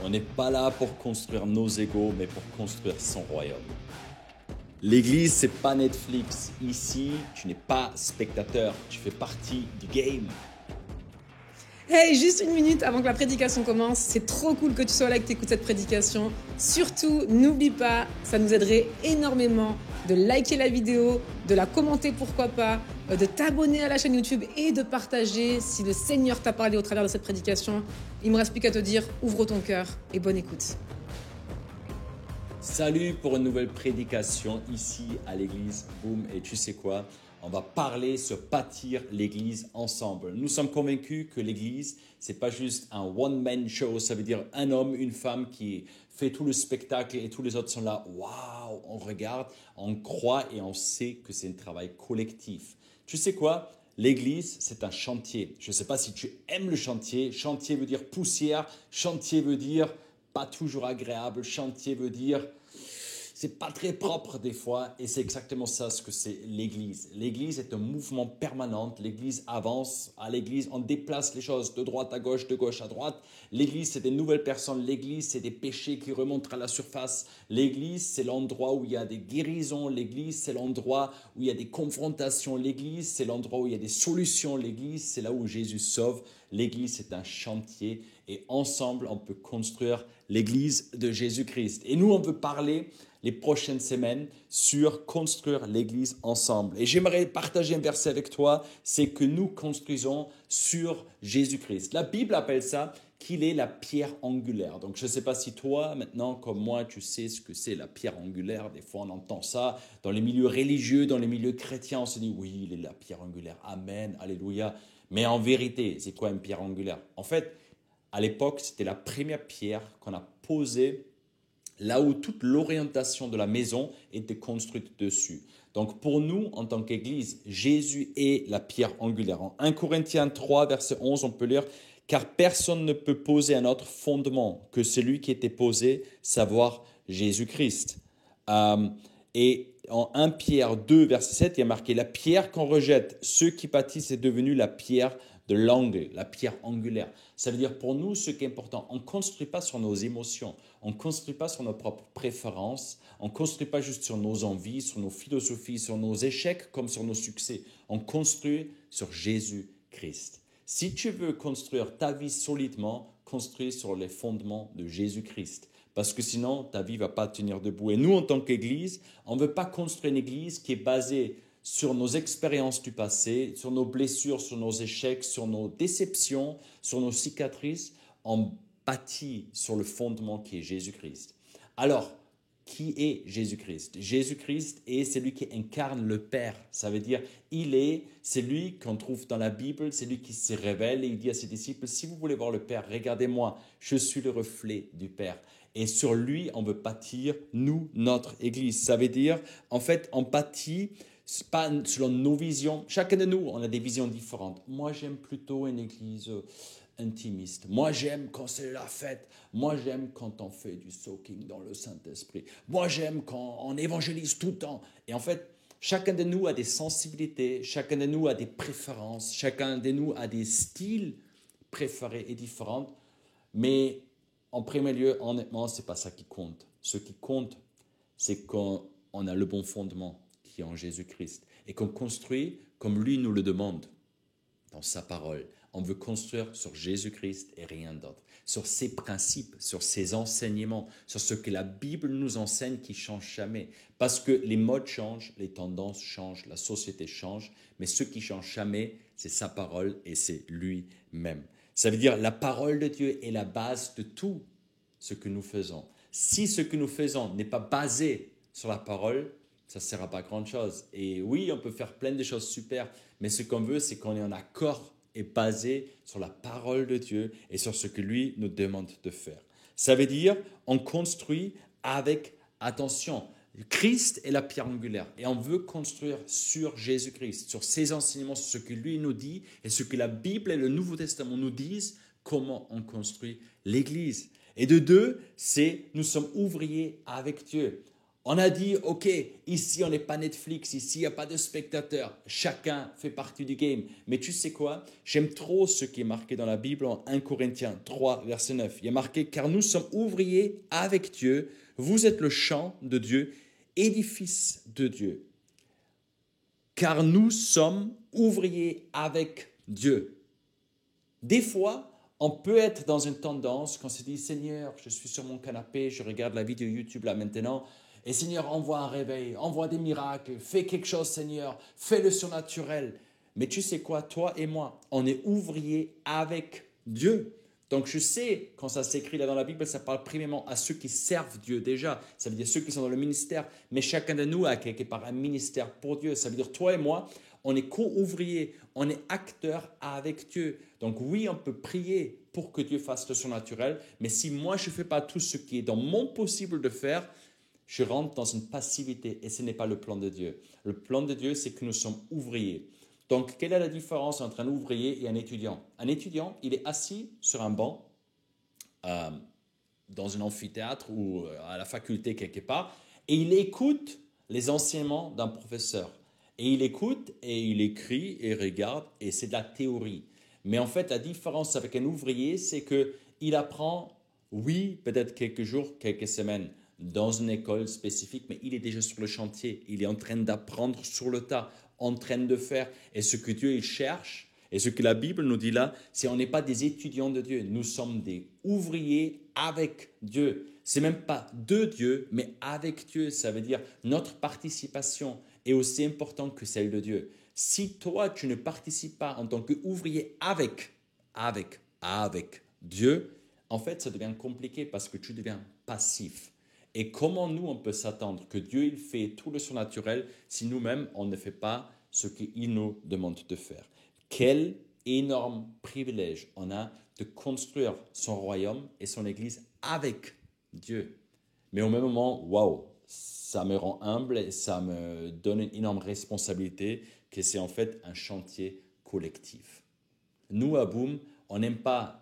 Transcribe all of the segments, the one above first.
On n'est pas là pour construire nos égos, mais pour construire son royaume. L'église, c'est pas Netflix. Ici, tu n'es pas spectateur, tu fais partie du game. Hey, juste une minute avant que la prédication commence. C'est trop cool que tu sois là et que tu écoutes cette prédication. Surtout, n'oublie pas, ça nous aiderait énormément de liker la vidéo, de la commenter pourquoi pas, de t'abonner à la chaîne YouTube et de partager si le Seigneur t'a parlé au travers de cette prédication. Il me reste plus qu'à te dire, ouvre ton cœur et bonne écoute. Salut pour une nouvelle prédication ici à l'église Boom. Et tu sais quoi? On va parler sur bâtir l'église ensemble. Nous sommes convaincus que l'église, c'est pas juste un one-man show. Ça veut dire un homme, une femme qui fait tout le spectacle et tous les autres sont là. Waouh, on regarde, on croit et on sait que c'est un travail collectif. Tu sais quoi? L'église, c'est un chantier. Je ne sais pas si tu aimes le chantier. Chantier veut dire poussière. Chantier veut dire pas toujours agréable. Chantier veut dire c'est pas très propre des fois et c'est exactement ça ce que c'est l'église. L'église est un mouvement permanent. L'église avance. À l'église, on déplace les choses de droite à gauche, de gauche à droite. L'église, c'est des nouvelles personnes. L'église, c'est des péchés qui remontent à la surface. L'église, c'est l'endroit où il y a des guérisons. L'église, c'est l'endroit où il y a des confrontations. L'église, c'est l'endroit où il y a des solutions. L'église, c'est là où Jésus sauve. L'église, c'est un chantier et ensemble, on peut construire l'église de Jésus-Christ. Et nous, on veut parler les prochaines semaines sur construire l'église ensemble. Et j'aimerais partager un verset avec toi, c'est que nous construisons sur Jésus-Christ. La Bible appelle ça qu'il est la pierre angulaire. Donc, je ne sais pas si toi, maintenant, comme moi, tu sais ce que c'est la pierre angulaire. Des fois, on entend ça dans les milieux religieux, dans les milieux chrétiens. On se dit, oui, il est la pierre angulaire. Amen, alléluia. Mais en vérité, c'est quoi une pierre angulaire? En fait, à l'époque, c'était la première pierre qu'on a posée là où toute l'orientation de la maison était construite dessus. Donc pour nous, en tant qu'Église, Jésus est la pierre angulaire. En 1 Corinthiens 3, verset 11, on peut lire « Car personne ne peut poser un autre fondement que celui qui était posé, savoir Jésus-Christ. Et en 1 Pierre 2, verset 7, il y a marqué « La pierre qu'on rejette, ceux qui bâtissent est devenue la pierre de l'angle, la pierre angulaire. » Ça veut dire pour nous, ce qui est important, on ne construit pas sur nos émotions, on ne construit pas sur nos propres préférences, on ne construit pas juste sur nos envies, sur nos philosophies, sur nos échecs comme sur nos succès. On construit sur Jésus-Christ. Si tu veux construire ta vie solidement, construis sur les fondements de Jésus-Christ. Parce que sinon, ta vie ne va pas tenir debout. Et nous, en tant qu'Église, on ne veut pas construire une Église qui est basée sur nos expériences du passé, sur nos blessures, sur nos échecs, sur nos déceptions, sur nos cicatrices. On bâtit sur le fondement qui est Jésus-Christ. Alors, qui est Jésus-Christ? Jésus-Christ est celui qui incarne le Père. Ça veut dire, c'est lui qu'on trouve dans la Bible, c'est lui qui se révèle et il dit à ses disciples, si vous voulez voir le Père, regardez-moi, je suis le reflet du Père. Et sur lui, on veut bâtir, nous, notre Église. Ça veut dire, en fait, on bâtit pas selon nos visions. Chacun de nous, on a des visions différentes. Moi, j'aime plutôt une église intimiste. Moi, j'aime quand c'est la fête. Moi, j'aime quand on fait du soaking dans le Saint-Esprit. Moi, j'aime quand on évangélise tout le temps. Et en fait, chacun de nous a des sensibilités, chacun de nous a des préférences, chacun de nous a des styles préférés et différents. Mais en premier lieu, honnêtement, ce n'est pas ça qui compte. Ce qui compte, c'est qu'on a le bon fondement qui est en Jésus-Christ et qu'on construit comme lui nous le demande dans sa parole. On veut construire sur Jésus-Christ et rien d'autre, sur ses principes, sur ses enseignements, sur ce que la Bible nous enseigne qui ne change jamais. Parce que les modes changent, les tendances changent, la société change, mais ce qui ne change jamais, c'est sa parole et c'est lui-même. Ça veut dire la parole de Dieu est la base de tout ce que nous faisons. Si ce que nous faisons n'est pas basé sur la parole, ça ne sert à pas grand-chose. Et oui, on peut faire plein de choses super, mais ce qu'on veut, c'est qu'on est en accord et basé sur la parole de Dieu et sur ce que lui nous demande de faire. Ça veut dire, on construit avec attention. Christ est la pierre angulaire et on veut construire sur Jésus-Christ, sur ses enseignements, sur ce que lui nous dit et ce que la Bible et le Nouveau Testament nous disent, comment on construit l'Église. Et de deux, c'est nous sommes ouvriers avec Dieu. On a dit, ok, ici on n'est pas Netflix, ici il n'y a pas de spectateurs, chacun fait partie du game. Mais tu sais quoi? J'aime trop ce qui est marqué dans la Bible en 1 Corinthiens 3, verset 9. Il y a marqué, car nous sommes ouvriers avec Dieu, vous êtes le champ de Dieu, édifice de Dieu. Car nous sommes ouvriers avec Dieu. Des fois, on peut être dans une tendance quand on se dit, Seigneur, je suis sur mon canapé, je regarde la vidéo YouTube là maintenant, et Seigneur, envoie un réveil, envoie des miracles, fais quelque chose Seigneur, fais le surnaturel. Mais tu sais quoi, toi et moi, on est ouvriers avec Dieu. Donc je sais, quand ça s'écrit là dans la Bible, ça parle premièrement à ceux qui servent Dieu déjà. Ça veut dire ceux qui sont dans le ministère. Mais chacun de nous a quelque part un ministère pour Dieu. Ça veut dire toi et moi, on est co-ouvriers, on est acteurs avec Dieu. Donc oui, on peut prier pour que Dieu fasse le surnaturel. Mais si moi, je ne fais pas tout ce qui est dans mon possible de faire, je rentre dans une passivité et ce n'est pas le plan de Dieu. Le plan de Dieu, c'est que nous sommes ouvriers. Donc, quelle est la différence entre un ouvrier et un étudiant? Un étudiant, il est assis sur un banc dans un amphithéâtre ou à la faculté quelque part et il écoute les enseignements d'un professeur. Et il écoute et il écrit et regarde et c'est de la théorie. Mais en fait, la différence avec un ouvrier, c'est qu'il apprend, oui, peut-être quelques jours, quelques semaines, dans une école spécifique, mais il est déjà sur le chantier. Il est en train d'apprendre sur le tas, en train de faire. Et ce que Dieu il cherche, et ce que la Bible nous dit là, c'est on n'est pas des étudiants de Dieu. Nous sommes des ouvriers avec Dieu. C'est même pas de Dieu, mais avec Dieu. Ça veut dire notre participation est aussi importante que celle de Dieu. Si toi, tu ne participes pas en tant qu'ouvrier avec Dieu, en fait, ça devient compliqué parce que tu deviens passif. Et comment nous, on peut s'attendre que Dieu, il fait tout le surnaturel si nous-mêmes, on ne fait pas ce qu'il nous demande de faire? Quel énorme privilège on a de construire son royaume et son église avec Dieu. Mais au même moment, waouh, ça me rend humble et ça me donne une énorme responsabilité que c'est en fait un chantier collectif. Nous, à Boom, on n'aime pas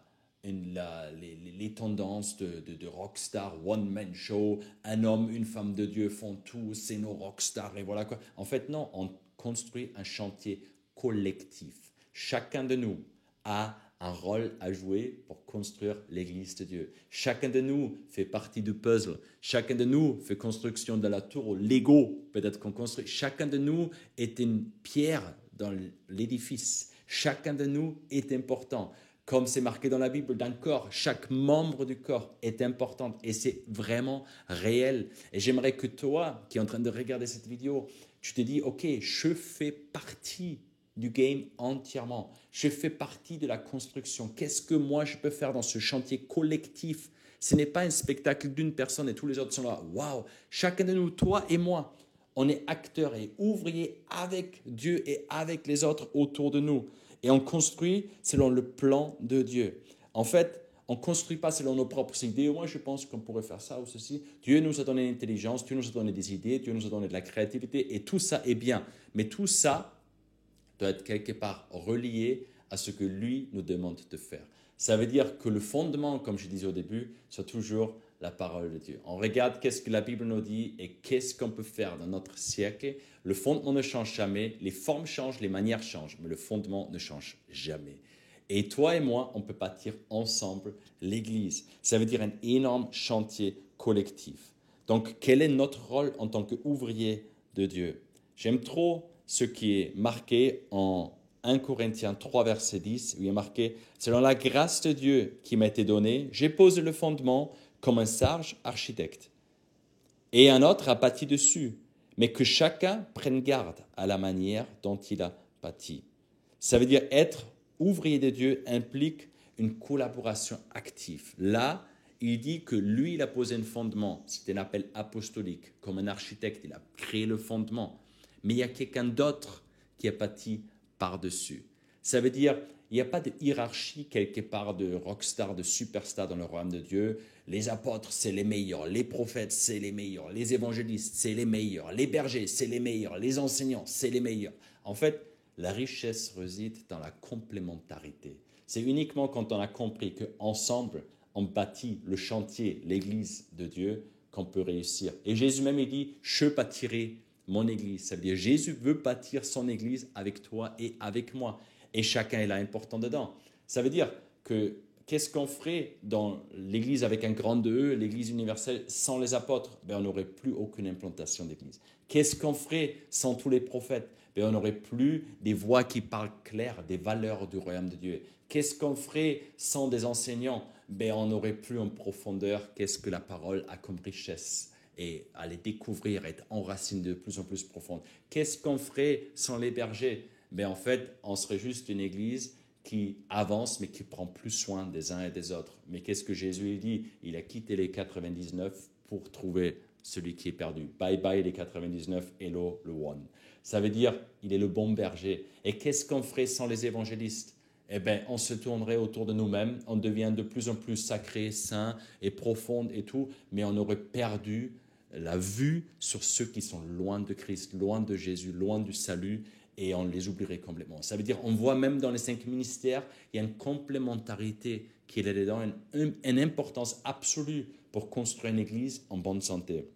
les tendances de rockstar, one-man show, un homme, une femme de Dieu font tout, c'est nos rockstars et voilà quoi. En fait, non, on construit un chantier collectif. Chacun de nous a un rôle à jouer pour construire l'église de Dieu. Chacun de nous fait partie du puzzle. Chacun de nous fait construction de la tour au Lego, peut-être qu'on construit. Chacun de nous est une pierre dans l'édifice. Chacun de nous est important. Comme c'est marqué dans la Bible, d'un corps, chaque membre du corps est important et c'est vraiment réel. Et j'aimerais que toi, qui es en train de regarder cette vidéo, tu te dis, ok, je fais partie du game entièrement. Je fais partie de la construction. Qu'est-ce que moi je peux faire dans ce chantier collectif? Ce n'est pas un spectacle d'une personne et tous les autres sont là. Waouh! Chacun de nous, toi et moi, on est acteurs et ouvriers avec Dieu et avec les autres autour de nous. Et on construit selon le plan de Dieu. En fait, on ne construit pas selon nos propres idées. Moi, je pense qu'on pourrait faire ça ou ceci. Dieu nous a donné l'intelligence, Dieu nous a donné des idées, Dieu nous a donné de la créativité et tout ça est bien. Mais tout ça doit être quelque part relié à ce que lui nous demande de faire. Ça veut dire que le fondement, comme je disais au début, soit toujours la parole de Dieu. On regarde qu'est-ce que la Bible nous dit et qu'est-ce qu'on peut faire dans notre siècle. Le fondement ne change jamais, les formes changent, les manières changent, mais le fondement ne change jamais. Et toi et moi, on peut bâtir ensemble l'Église. Ça veut dire un énorme chantier collectif. Donc, quel est notre rôle en tant qu'ouvrier de Dieu? J'aime trop ce qui est marqué en 1 Corinthiens 3, verset 10, où il est marqué « Selon la grâce de Dieu qui m'a été donnée, j'ai posé le fondement comme un sage architecte. Et un autre a bâti dessus, mais que chacun prenne garde à la manière dont il a bâti. » Ça veut dire être ouvrier de Dieu implique une collaboration active. Là, il dit que lui, il a posé un fondement. C'est un appel apostolique. Comme un architecte, il a créé le fondement. Mais il y a quelqu'un d'autre qui a bâti par-dessus. Ça veut dire, il n'y a pas de hiérarchie quelque part de rockstar, de superstar dans le royaume de Dieu. Les apôtres, c'est les meilleurs. Les prophètes, c'est les meilleurs. Les évangélistes, c'est les meilleurs. Les bergers, c'est les meilleurs. Les enseignants, c'est les meilleurs. En fait, la richesse réside dans la complémentarité. C'est uniquement quand on a compris qu'ensemble, on bâtit le chantier, l'église de Dieu, qu'on peut réussir. Et Jésus même, il dit, je bâtirai mon église. Ça veut dire, Jésus veut bâtir son église avec toi et avec moi. Et chacun est là important dedans. Ça veut dire que qu'est-ce qu'on ferait dans l'église avec un grand E, l'église universelle, sans les apôtres? On n'aurait plus aucune implantation d'église. Qu'est-ce qu'on ferait sans tous les prophètes? On n'aurait plus des voix qui parlent clair, des valeurs du royaume de Dieu. Qu'est-ce qu'on ferait sans des enseignants? On n'aurait plus en profondeur qu'est-ce que la parole a comme richesse et à les découvrir, être enracinés de plus en plus profonde. Qu'est-ce qu'on ferait sans les bergers? En fait, on serait juste une église qui avance, mais qui prend plus soin des uns et des autres. Mais qu'est-ce que Jésus dit? Il a quitté les 99 pour trouver celui qui est perdu. Bye bye les 99, hello le one. Ça veut dire, il est le bon berger. Et qu'est-ce qu'on ferait sans les évangélistes? On se tournerait autour de nous-mêmes, on devient de plus en plus sacré, saint et profond et tout, mais on aurait perdu la vue sur ceux qui sont loin de Christ, loin de Jésus, loin du salut, et on les oublierait complètement. Ça veut dire, on voit même dans les 5 ministères, il y a une complémentarité qui est là-dedans, une importance absolue pour construire une église en bonne santé.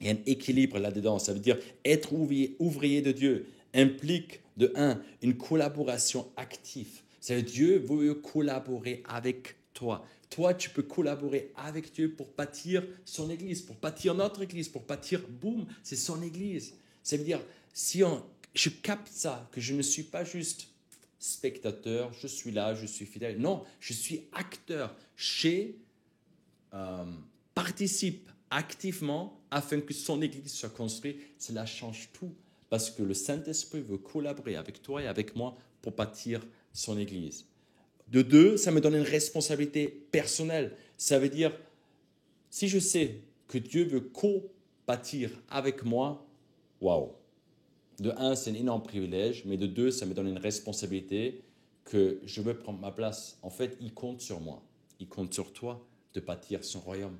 Il y a un équilibre là-dedans. Ça veut dire être ouvrier de Dieu implique, de un, une collaboration active. Ça veut dire Dieu veut collaborer avec toi. Toi, tu peux collaborer avec Dieu pour bâtir son église, pour bâtir notre église, pour bâtir, boum, c'est son église. Ça veut dire, je capte ça, que je ne suis pas juste spectateur, je suis là, je suis fidèle. Non, je suis acteur. Participe activement afin que son église soit construite. Cela change tout parce que le Saint-Esprit veut collaborer avec toi et avec moi pour bâtir son église. De deux, ça me donne une responsabilité personnelle. Ça veut dire, si je sais que Dieu veut co-bâtir avec moi, waouh! De un, c'est un énorme privilège, mais de deux, ça me donne une responsabilité que je veux prendre ma place. En fait, il compte sur moi, il compte sur toi de bâtir son royaume.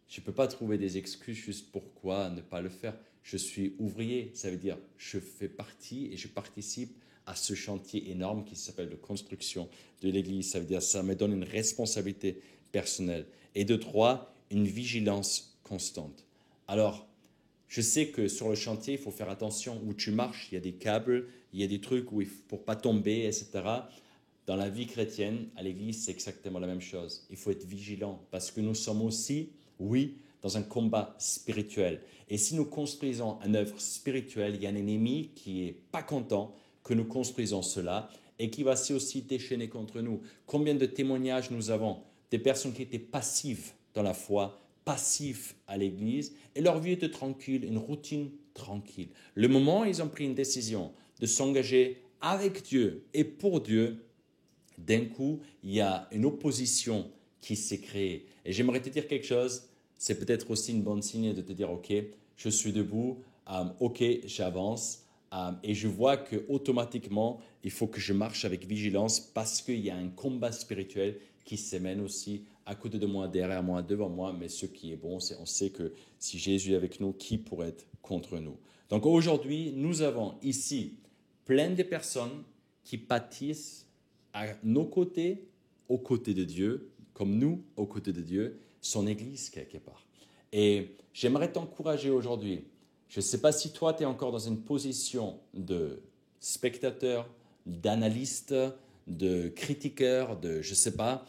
Je ne peux pas trouver des excuses juste pourquoi ne pas le faire. Je suis ouvrier, ça veut dire je fais partie et je participe à ce chantier énorme qui s'appelle la construction de l'Église. Ça veut dire ça me donne une responsabilité personnelle. Et de trois, une vigilance constante. Alors, je sais que sur le chantier, il faut faire attention où tu marches. Il y a des câbles, il y a des trucs où pour ne pas tomber, etc. Dans la vie chrétienne, à l'Église, c'est exactement la même chose. Il faut être vigilant parce que nous sommes aussi, oui, dans un combat spirituel. Et si nous construisons une œuvre spirituelle, il y a un ennemi qui n'est pas content que nous construisons cela et qui va aussi déchaîner contre nous. Combien de témoignages nous avons des personnes qui étaient passives dans la foi, passives à l'Église, et leur vie était tranquille, une routine tranquille. Le moment où ils ont pris une décision de s'engager avec Dieu et pour Dieu, d'un coup, il y a une opposition qui s'est créée. Et j'aimerais te dire quelque chose, c'est peut-être aussi une bonne signe de te dire, ok, je suis debout, ok, j'avance, et je vois que automatiquement, il faut que je marche avec vigilance parce qu'il y a un combat spirituel qui se mène aussi à côté de moi, derrière moi, devant moi. Mais ce qui est bon, c'est on sait que si Jésus est avec nous, qui pourrait être contre nous? Donc aujourd'hui, nous avons ici plein de personnes qui bâtissent à nos côtés, aux côtés de Dieu, comme nous, aux côtés de Dieu, son Église quelque part. Et j'aimerais t'encourager aujourd'hui. Je ne sais pas si toi, tu es encore dans une position de spectateur, d'analyste, de critiqueur, je ne sais pas,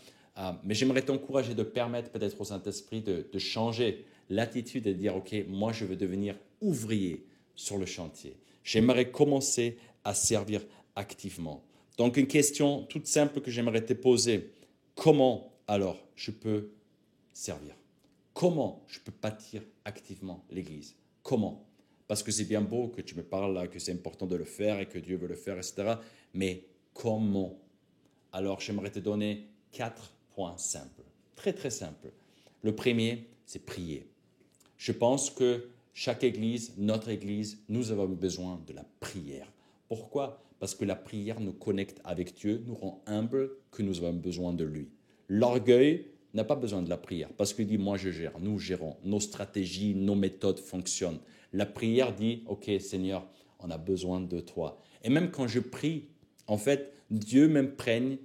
mais j'aimerais t'encourager de permettre peut-être au Saint-Esprit de changer l'attitude et de dire, ok, moi je veux devenir ouvrier sur le chantier. J'aimerais commencer à servir activement. Donc une question toute simple que j'aimerais te poser, comment alors je peux servir? Comment je peux bâtir activement l'Église? Comment? Parce que c'est bien beau que tu me parles là, que c'est important de le faire et que Dieu veut le faire, etc. Mais comment? Alors j'aimerais te donner 4 points simples, très très simples. Le premier, c'est prier. Je pense que chaque Église, notre Église, nous avons besoin de la prière. Pourquoi? Parce que la prière nous connecte avec Dieu, nous rend humbles, que nous avons besoin de lui. L'orgueil n'a pas besoin de la prière parce qu'il dit, moi je gère, nous gérons, nos stratégies, nos méthodes fonctionnent. La prière dit, ok Seigneur, on a besoin de toi. Et même quand je prie, en fait, Dieu m'imprègne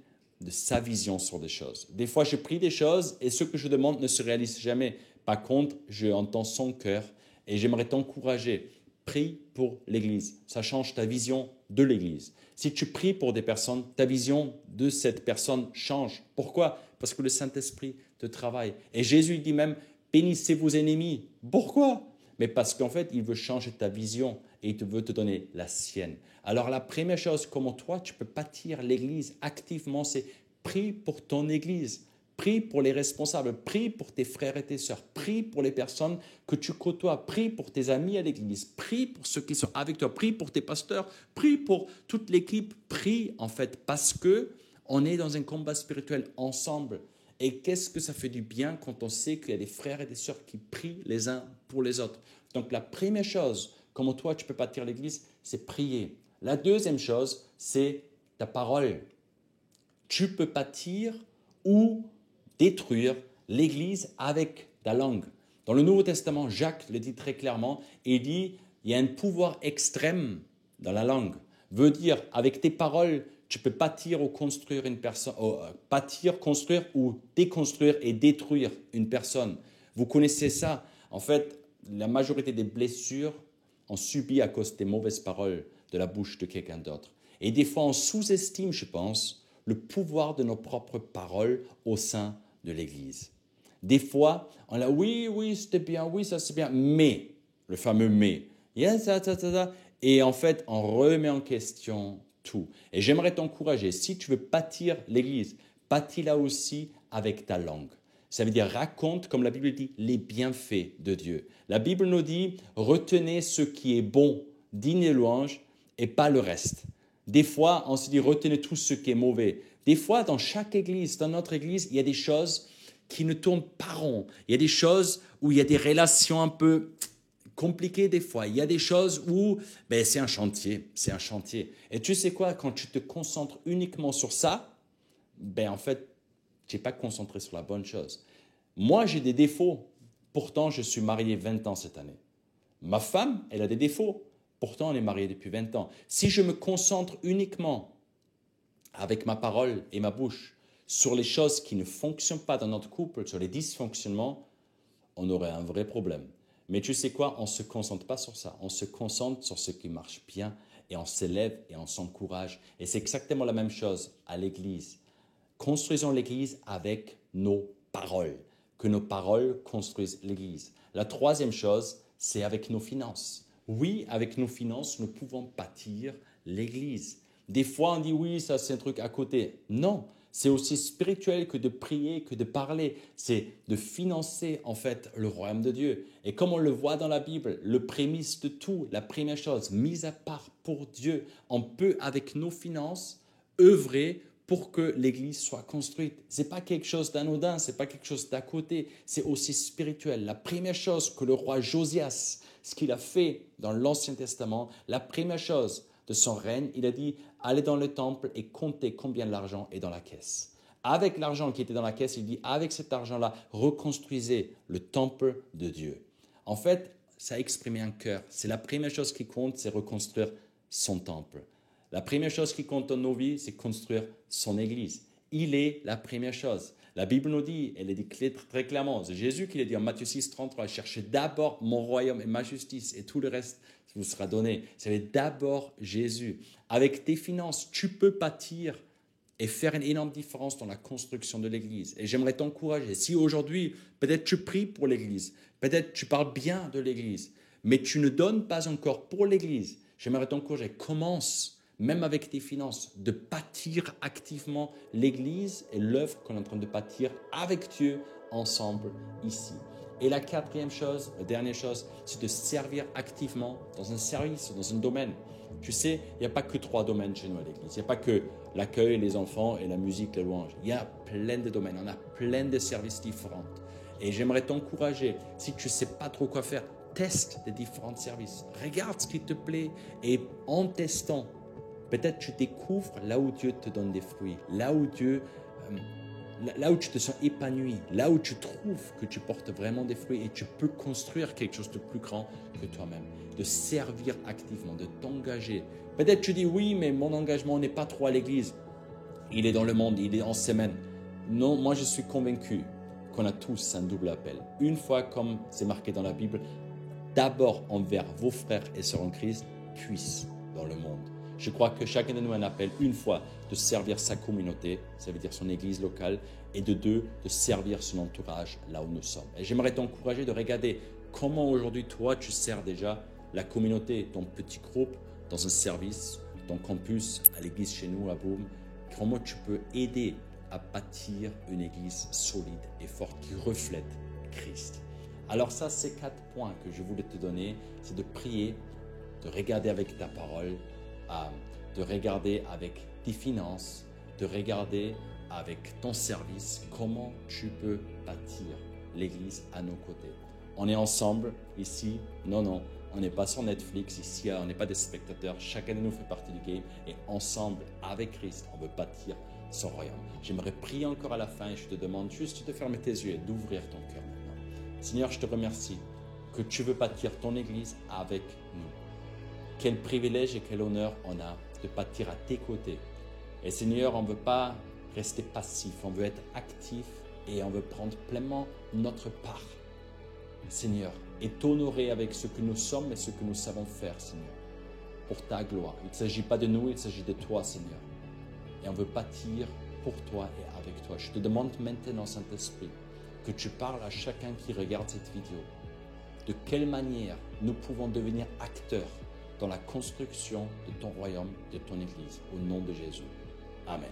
de sa vision sur des choses. Des fois, je prie des choses et ce que je demande ne se réalise jamais. Par contre, je entends son cœur et j'aimerais t'encourager. Prie pour l'Église. Ça change ta vision de l'Église. Si tu pries pour des personnes, ta vision de cette personne change. Pourquoi? Parce que le Saint-Esprit te travaille. Et Jésus dit même, bénissez vos ennemis. Pourquoi? Mais parce qu'en fait, il veut changer ta vision et il veut te donner la sienne. Alors la première chose, comment toi, tu peux bâtir l'Église activement, c'est prie pour ton Église. Prie pour les responsables, prie pour tes frères et tes sœurs, prie pour les personnes que tu côtoies, prie pour tes amis à l'église, prie pour ceux qui sont avec toi, prie pour tes pasteurs, prie pour toute l'équipe, prie en fait parce que on est dans un combat spirituel ensemble. Et qu'est-ce que ça fait du bien quand on sait qu'il y a des frères et des sœurs qui prient les uns pour les autres. Donc la première chose, comment toi tu peux bâtir l'église, c'est prier. La deuxième chose, c'est ta parole. Tu peux bâtir ou détruire l'Église avec ta langue. Dans le Nouveau Testament, Jacques le dit très clairement, il dit, il y a un pouvoir extrême dans la langue. Veut dire, avec tes paroles, tu peux bâtir ou construire une personne, bâtir, construire ou déconstruire et détruire une personne. Vous connaissez ça. En fait, la majorité des blessures on subit à cause des mauvaises paroles de la bouche de quelqu'un d'autre. Et des fois, on sous-estime, je pense, le pouvoir de nos propres paroles au sein de l'Église. Des fois, on a oui, c'était bien, oui, ça c'est bien, mais, le fameux mais, et en fait, on remet en question tout. Et j'aimerais t'encourager, si tu veux bâtir l'Église, bâtis-la aussi avec ta langue. Ça veut dire raconte, comme la Bible dit, les bienfaits de Dieu. La Bible nous dit, retenez ce qui est bon, digne de louange, et pas le reste. Des fois, on se dit, retenez tout ce qui est mauvais. Des fois, dans chaque église, dans notre église, il y a des choses qui ne tournent pas rond. Il y a des choses où il y a des relations un peu compliquées des fois. Il y a des choses où c'est un chantier. Et tu sais quoi, quand tu te concentres uniquement sur ça, en fait, tu n'es pas concentré sur la bonne chose. Moi, j'ai des défauts. Pourtant, je suis marié 20 ans cette année. Ma femme, elle a des défauts. Pourtant, on est mariés depuis 20 ans. Si je me concentre uniquement avec ma parole et ma bouche sur les choses qui ne fonctionnent pas dans notre couple, sur les dysfonctionnements, on aurait un vrai problème. Mais tu sais quoi, on ne se concentre pas sur ça. On se concentre sur ce qui marche bien et on s'élève et on s'encourage. Et c'est exactement la même chose à l'église. Construisons l'église avec nos paroles. Que nos paroles construisent l'église. La troisième chose, c'est avec nos finances. Oui, avec nos finances, nous pouvons bâtir l'église. Des fois, on dit oui, ça c'est un truc à côté. Non, c'est aussi spirituel que de prier, que de parler. C'est de financer en fait le royaume de Dieu. Et comme on le voit dans la Bible, le prémisse de tout, la première chose, mise à part pour Dieu, on peut avec nos finances œuvrer pour que l'église soit construite. Ce n'est pas quelque chose d'anodin, ce n'est pas quelque chose d'à côté, c'est aussi spirituel. La première chose que le roi Josias, ce qu'il a fait dans l'Ancien Testament, la première chose de son règne, il a dit « Allez dans le temple et comptez combien l'argent est dans la caisse. » Avec l'argent qui était dans la caisse, il dit « Avec cet argent-là, reconstruisez le temple de Dieu. » En fait, ça a exprimé un cœur. C'est la première chose qui compte, c'est reconstruire son temple. La première chose qui compte dans nos vies, c'est construire son église. Il est la première chose. La Bible nous dit, elle est dit très clairement, c'est Jésus qui l'a dit en Matthieu 6, 33, « Cherchez d'abord mon royaume et ma justice et tout le reste vous sera donné. » C'est d'abord Jésus. Avec tes finances, tu peux bâtir et faire une énorme différence dans la construction de l'église. Et j'aimerais t'encourager. Si aujourd'hui, peut-être tu pries pour l'église, peut-être tu parles bien de l'église, mais tu ne donnes pas encore pour l'église, j'aimerais t'encourager. Commence, même avec tes finances, de bâtir activement l'église et l'œuvre qu'on est en train de bâtir avec Dieu ensemble ici. Et la quatrième chose, la dernière chose, c'est de servir activement dans un service, dans un domaine. Tu sais, il n'y a pas que 3 domaines chez nous à l'église. Il n'y a pas que l'accueil, les enfants et la musique, les louanges. Il y a plein de domaines, on a plein de services différents. Et j'aimerais t'encourager, si tu ne sais pas trop quoi faire, teste les différents services. Regarde ce qui te plaît et en testant, peut-être tu découvres là où Dieu te donne des fruits, là où tu te sens épanoui, là où tu trouves que tu portes vraiment des fruits et tu peux construire quelque chose de plus grand que toi-même, de servir activement, de t'engager. Peut-être tu dis oui, mais mon engagement n'est pas trop à l'église. il est dans le monde, il est en semaine. Non, moi je suis convaincu qu'on a tous un double appel. Une fois, comme c'est marqué dans la Bible, d'abord envers vos frères et sœurs en Christ, puis dans le monde. Je crois que chacun de nous a un appel, une fois, de servir sa communauté, ça veut dire son église locale, et de deux, de servir son entourage là où nous sommes. Et j'aimerais t'encourager de regarder comment aujourd'hui, toi, tu sers déjà la communauté, ton petit groupe, dans un service, ton campus, à l'église chez nous, à Boom. Comment tu peux aider à bâtir une église solide et forte qui reflète Christ. Alors ça, c'est 4 points que je voulais te donner, c'est de prier, de regarder avec ta parole, de regarder avec tes finances, de regarder avec ton service, comment tu peux bâtir l'église à nos côtés. On est ensemble ici, non, on n'est pas sur Netflix ici, on n'est pas des spectateurs, chacun de nous fait partie du game et ensemble, avec Christ, on veut bâtir son royaume. J'aimerais prier encore à la fin et je te demande juste de fermer tes yeux et d'ouvrir ton cœur maintenant. Seigneur, je te remercie que tu veux bâtir ton église avec nous. Quel privilège et quel honneur on a de bâtir à tes côtés. Et Seigneur, on ne veut pas rester passif, on veut être actif et on veut prendre pleinement notre part. Seigneur, et t'honorer avec ce que nous sommes et ce que nous savons faire, Seigneur, pour ta gloire. Il ne s'agit pas de nous, il s'agit de toi, Seigneur. Et on veut bâtir pour toi et avec toi. Je te demande maintenant, Saint-Esprit, que tu parles à chacun qui regarde cette vidéo. De quelle manière nous pouvons devenir acteurs dans la construction de ton royaume, de ton Église, au nom de Jésus. Amen.